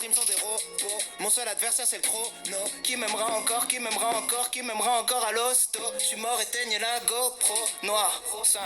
rimes sont des robots. Mon seul adversaire c'est le chrono. Qui m'aimera encore, qui m'aimera encore, qui m'aimera encore à l'hosto. J'suis mort, éteigne la GoPro. Noir, sun,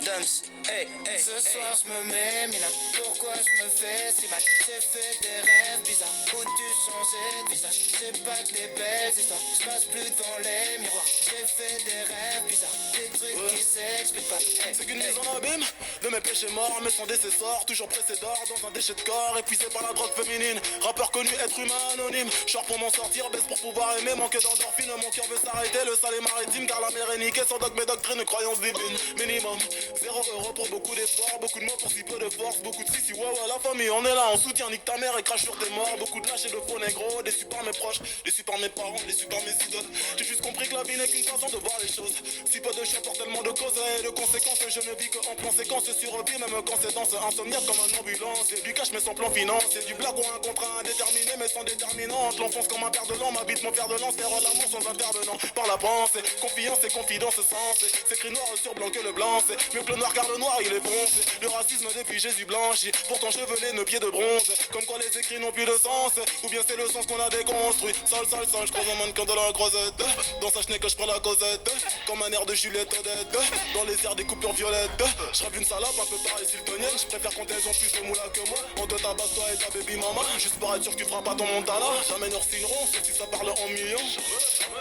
dumps, hey, hey. Ce soir j'me mets mina. Pourquoi j'me fais si mal? J'ai fait des rêves bizarres. Où tu changeais de visage? C'est pas que des belles histoires. J'passe plus devant les miroirs. J'ai fait des rêves bizarres. Des trucs qui s'expliquent pas. Hey, c'est qu'une mise en abîme de mes péchés morts, mais sans décessor, toujours pressé d'or dans un déchet de corps, épuisé par la drogue féminine. Rappeur connu, être humain anonyme. Short pour m'en sortir, baisse pour pouvoir aimer. Manque d'endorphine, mon cœur veut s'arrêter. Le sale est maritime, car la mer est niquée. Sans dogme et doctrine, croyance divine. Minimum 0 € pour beaucoup d'efforts. Beaucoup de mots pour si peu de force. Beaucoup de si ouais, ouais, la famille, on est là, on soutient. Nique ta mère et crache sur tes morts. Beaucoup de lâches et de faux négros. Déçus par mes proches, déçus par mes parents, déçus par mes idoles. J'ai juste compris que la vie n'est qu'une façon de voir les choses. Si peu de choix pour tellement de causes et de conséquences. Je ne vis qu'en conséquence sur vie, même quand c'est danse. Insomniaque comme un ambulance. C'est du cash mais sans plan financier. Du blague ou un contrat indéterminé mais sans déterminante. L'enfonce comme un père de l'an, m'habite mon père de lance. Faire l'amour sans intervenant. Par la pensée, confiance et confidence sensée. C'est écrit noir sur blanc que le blanc. C'est mieux que le noir car le noir il est foncé. Le racisme depuis Jésus blanchi. Pourtant chevelé, nos pieds de bronze. Comme quoi les écrits n'ont plus de sens. Ou bien c'est le sens qu'on a déconstruit. Sale, sale, sale, je croise un mannequin de la grossette. Dans sa chenille que je prends la causette. Comme un air de Juliette Odette. Dans les airs des coupures violettes. Je rêve une salope un peu pareil siltonienne. Je préfère quand elles ont plus de moula que moi. On te tabasse toi et ta baby mama. Juste pour être sûr que tu feras pas ton montana. Jamais nous signerons, sauf si ça parle en millions.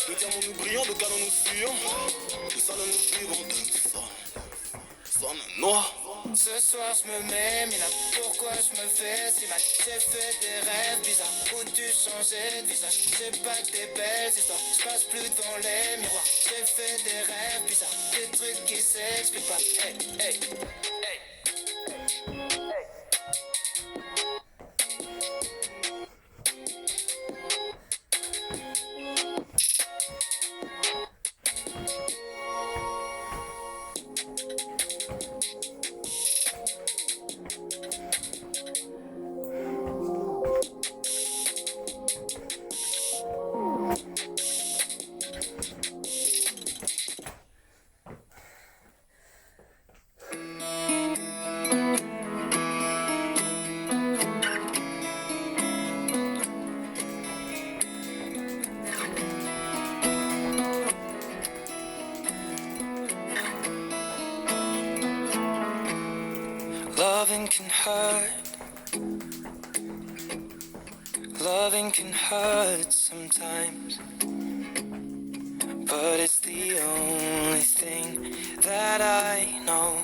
De diamants nous brillons, de canons nous fuyons. De ça nous vivons de ça noir. Ce soir j'me mets mina. Pourquoi j'me fais si mal? J'ai fait des rêves bizarres. Où tu changeais de visage? C'est pas que des belles histoires. J'passe plus devant les miroirs. J'ai fait des rêves bizarres. Des trucs qui s'expliquent pas. Hey, hey, hey. Loving can hurt. Loving can hurt sometimes. But it's the only thing that I know.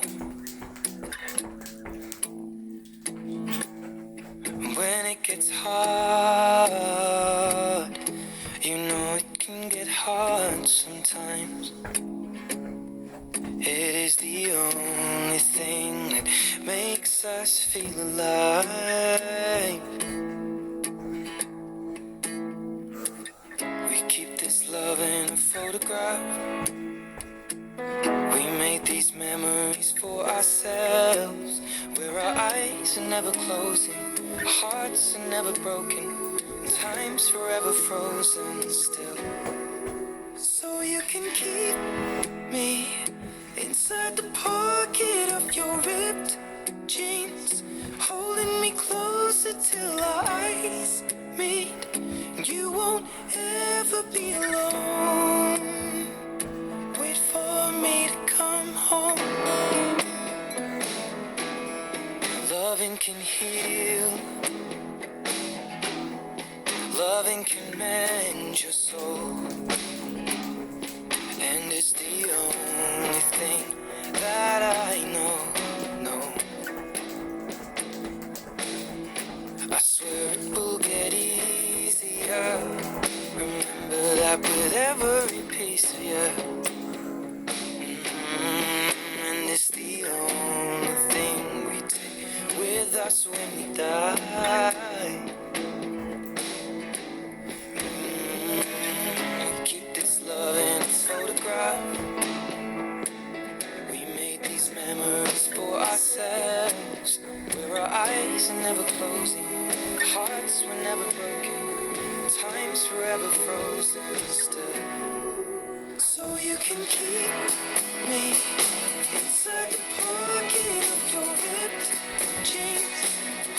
When it gets hard, you know it can get hard sometimes. It is the only thing that makes us feel alive. We keep this love in a photograph. We made these memories for ourselves, where our eyes are never closing, our hearts are never broken, time's forever frozen still. So you can keep me inside the pocket of your ripped jeans, holding me closer till our eyes meet. You won't ever be alone. Wait for me to come home. Loving can heal. Loving can mend your soul. And it's the only thing that I know. I swear it will get easier. Remember that with every piece of you. And it's the only thing we take with us when we die. We keep this love in its photograph. We made these memories for ourselves, where our eyes are never closing, hearts were never broken, time's forever frozen still. So you can keep me inside the pocket of your ripped jeans,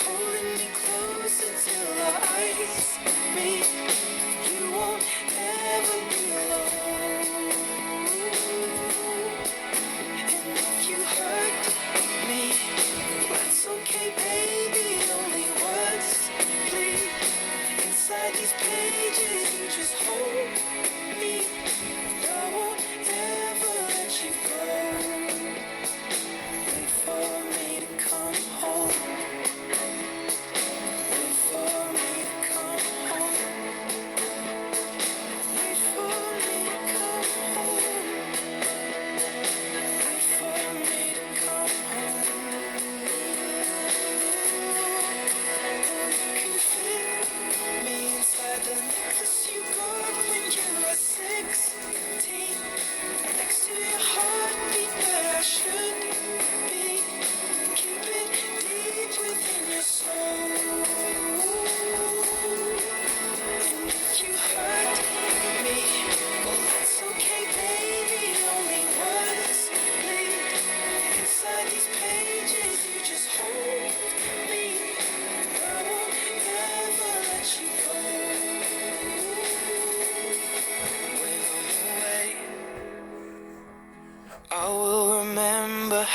holding me close until our eyes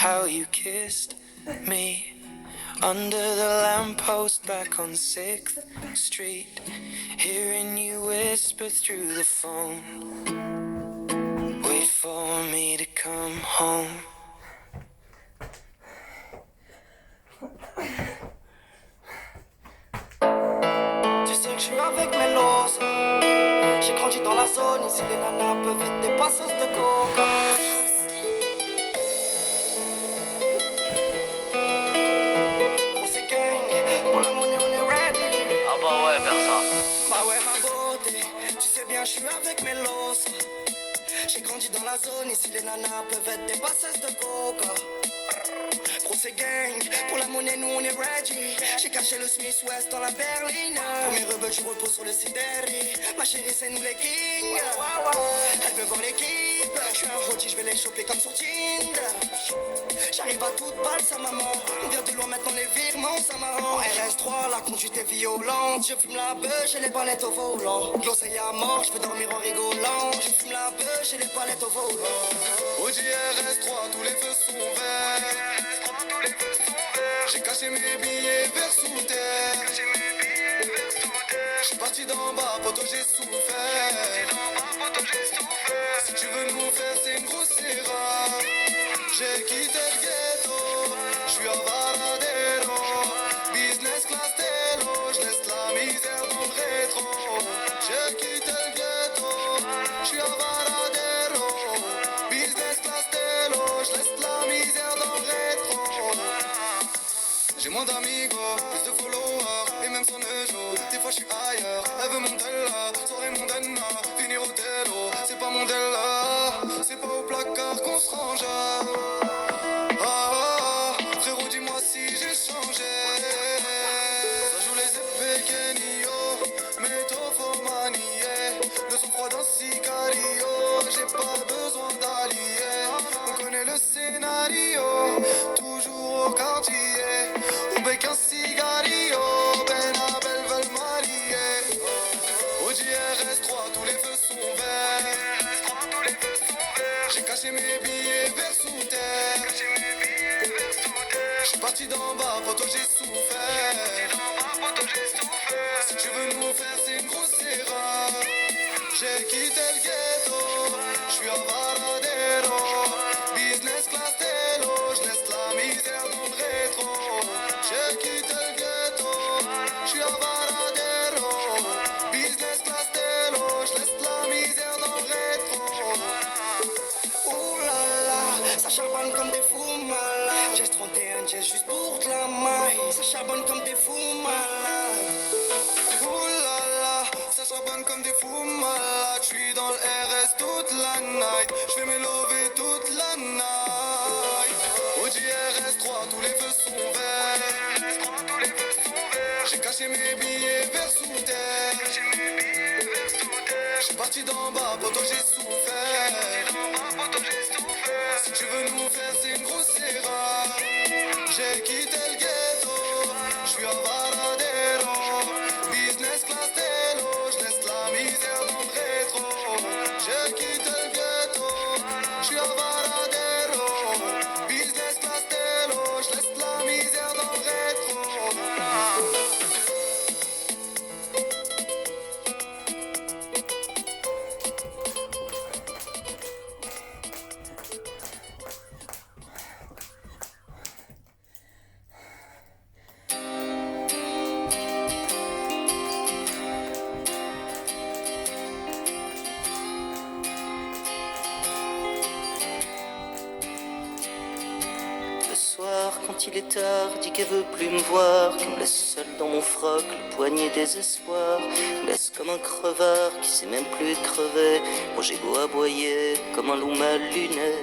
how you kissed me under the lamppost back on 6th Street, hearing you whisper through the phone, wait for me to come home. Tu sais que je suis avec mes losses. J'ai grandi dans la zone, ici les nanas peuvent être des passeuses de coca. On s'est gang, pour la monnaie on est ready. Ah bah ouais, faire ça. Bah ouais ma beauté, tu sais bien je suis avec mes losses. J'ai grandi dans la zone, ici les nanas peuvent être des passeuses de coca. Gros c'est gang, pour la monnaie nous on est ready. J'ai caché le Smith West dans la berline. Pour mes rebelles je repose sur le Sideri. Ma chérie c'est nous les kings. Elle veut voir l'équipe. Je suis un rôti, je vais les choper comme sur Tinder. J'arrive à toute balle sa maman. On vient de loin maintenant les virements ça m'arrange. En RS3 la conduite est violente. Je fume la beuh, j'ai les palettes au volant. L'oseille à mort, je peux dormir en rigolant. Je fume la beuh, j'ai les palettes au volant. Au JRS3 tous les feux sont verts. J'ai caché mes billets vers sous terre. J'suis parti d'en bas, poto j'ai souffert. Si tu veux nous faire c'est une grosse erreur. J'ai quitté le ghetto, j'suis à Varadero. Business class télo, j'laisse la misère dans le rétro. J'ai quitté le ghetto, j'suis à Varadero. Business class télo, j'laisse la misère dans le rétro. J'ai moins d'amigos, plus de followers, et même son jour. Des fois j'suis ailleurs, elle veut mon Della, soirée mondaine, finir au télo. C'est pas mon Della, c'est pas au placard qu'on se range. Frérot dis-moi si j'ai changé. Ça joue les épées Kenio, métaux faut manier. Le sang froid dans Sicario, j'ai pas besoin d'alliés. On connaît le scénario, toujours au quartier. On bec un cigario, Benabel veulent m'allier. Au JRS3 tous les feux sont verts. J'ai caché mes billets vers sous terre. J'suis parti d'en bas, photo j'ai souffert. Si tu veux nous faire c'est une grosse erreur. J'ai quitté le ghetto, j'suis à Varadero. Business class télo, j'laisse la misère dans le rétro. J'ai quitté le ghetto, j'suis à Varadero. Business class télo, j'laisse la misère dans le rétro. Ouh là là, ça charbonne comme des fous malades. J'ai 31 jazz juste pour de la maille. Ça charbonne comme des fous malades. Ouh là là, ça charbonne comme des fous malades. J'suis dans le RS toute la night. J'vais me lever toute la night. Au JRS3 tous les feux sont verts. J'ai caché mes billets vers sous terre. J'suis parti d'en bas, poto j'ai souffert. Si tu veux nous faire c'est une grosse erreur. J'ai quitté le ghetto, j'suis à Varadero. Business class télo, j'laisse la misère dans le rétro. J'ai quitté le ghetto, j'suis à Varadero. Business class télo, j'laisse la misère dans le rétro. Le soir, quand il est tard, dit qu'elle veut plus me voir, qu'elle me laisse seul dans mon froc, le poignet désespoir, me laisse comme un crevard qui sait même plus crever. Moi j'ai beau aboyer comme un loup mal luné,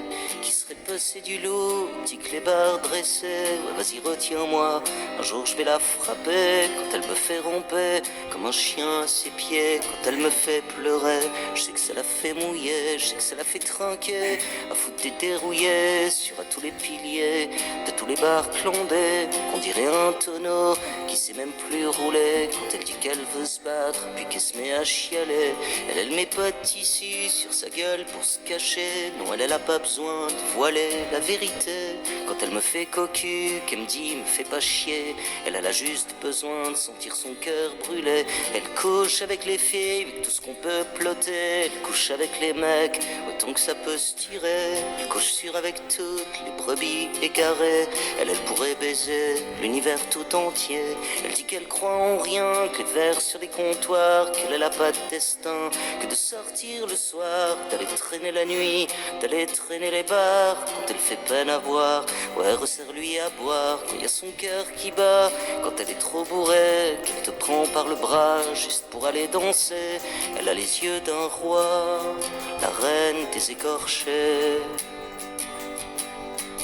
qui serait passé du loup, dit que les barres dressées. Ouais vas-y retiens-moi, un jour je vais la frapper, quand elle me fait romper, comme un chien à ses pieds, quand elle me fait pleurer. Je sais que ça la fait mouiller, je sais que ça la fait trinquer, à foutre des dérouillés sur à tous les piliers de tous les bars clondés, qu'on dirait un tonneau qui sait même plus rouler. Quand elle dit qu'elle veut se battre, puis qu'elle se met à chialer, elle met pas de tissu sur sa gueule pour se cacher. Non, elle a pas besoin de voiler est la vérité. Quand elle me fait cocu, qu'elle me dit me fais pas chier, elle a juste besoin de sentir son cœur brûler. Elle couche avec les filles, avec tout ce qu'on peut plotter. Elle couche avec les mecs, autant que ça peut se tirer. Elle couche sur avec toutes les brebis égarées. Elle pourrait baiser l'univers tout entier. Elle dit qu'elle croit en rien, que les verres sur les comptoirs, qu'elle a pas de destin, que de sortir le soir, d'aller traîner la nuit, d'aller traîner les bars. Quand elle fait peine à voir, ouais, resserre-lui à boire. Quand y a son cœur qui bat, quand elle est trop bourrée, qu'elle te prend par le bras juste pour aller danser. Elle a les yeux d'un roi, la reine des écorchés.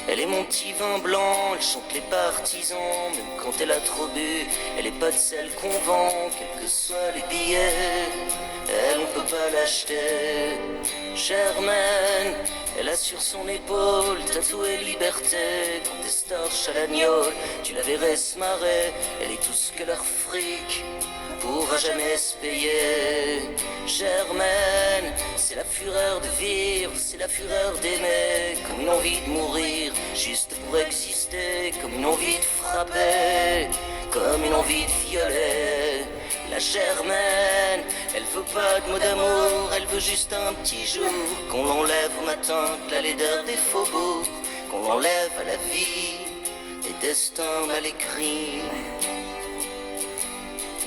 Elle est mon petit vin blanc, elle chante les partisans, même quand elle a trop bu, elle est pas de celle qu'on vend, quels que soient les billets, elle on peut pas l'acheter. Germaine, elle a sur son épaule tatoué liberté, quand t'estorches à l'agneau, tu la verrais se marrer, elle est tout ce que leur fric pourra jamais se payer. Germaine, c'est la fureur de vivre, c'est la fureur d'aimer, comme une envie de mourir, juste pour exister, comme une envie de frapper, comme une envie de violer. La Germaine, elle veut pas de mots d'amour, elle veut juste un petit jour, qu'on l'enlève au matin de la laideur des faubourgs, qu'on l'enlève à la vie des destins mal écrits.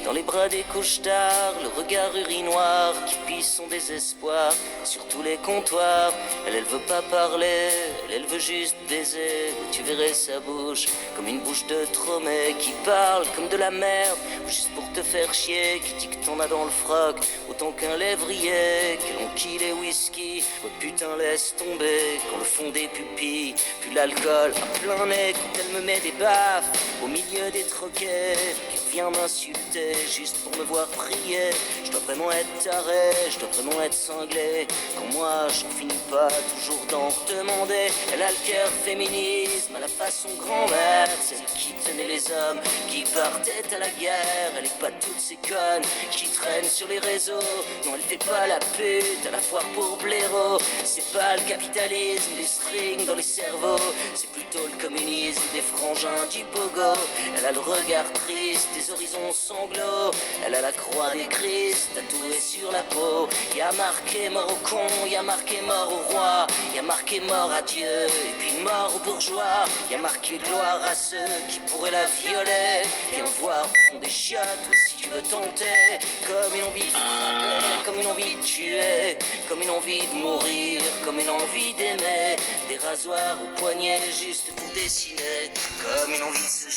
Dans les bras des couches-tard, le regard urinoir qui pisse son désespoir sur tous les comptoirs. Elle veut pas parler, elle veut juste baiser. Tu verrais sa bouche comme une bouche de Tromé qui parle comme de la merde, juste pour te faire chier, qui dit que t'en as dans le froc autant qu'un lévrier, que l'on quille les whisky. Oh putain, laisse tomber quand le fond des pupilles puis l'alcool à plein nez, quand elle me met des baffes au milieu des troquets, qui vient m'insulter juste pour me voir prier. Je dois vraiment être taré, je dois vraiment être cinglé, quand moi j'en finis pas toujours d'en demander. Elle a le cœur féminisme à la façon grand-mère, celle qui tenait les hommes qui partaient à la guerre. Elle est pas toutes ces connes qui traînent sur les réseaux, non elle fait pas la pute à la foire pour blaireau. C'est pas le capitalisme, les strings dans les cerveaux, c'est plutôt le communisme des frangins du pogo. Elle a le regard triste des horizons sanglots, elle a la croix des Christ tatouée sur la peau. Y a marqué mort au con, y a marqué mort au roi, y a marqué mort à Dieu et puis mort aux bourgeois. Y a marqué gloire à ceux qui pourraient la violer. Viens voir au fond des chiottes, ou si tu veux tenter, comme une envie de frapper, comme une envie de tuer, comme une envie de mourir, comme une envie d'aimer. Des rasoirs au poignet juste pour dessiner, comme une envie de se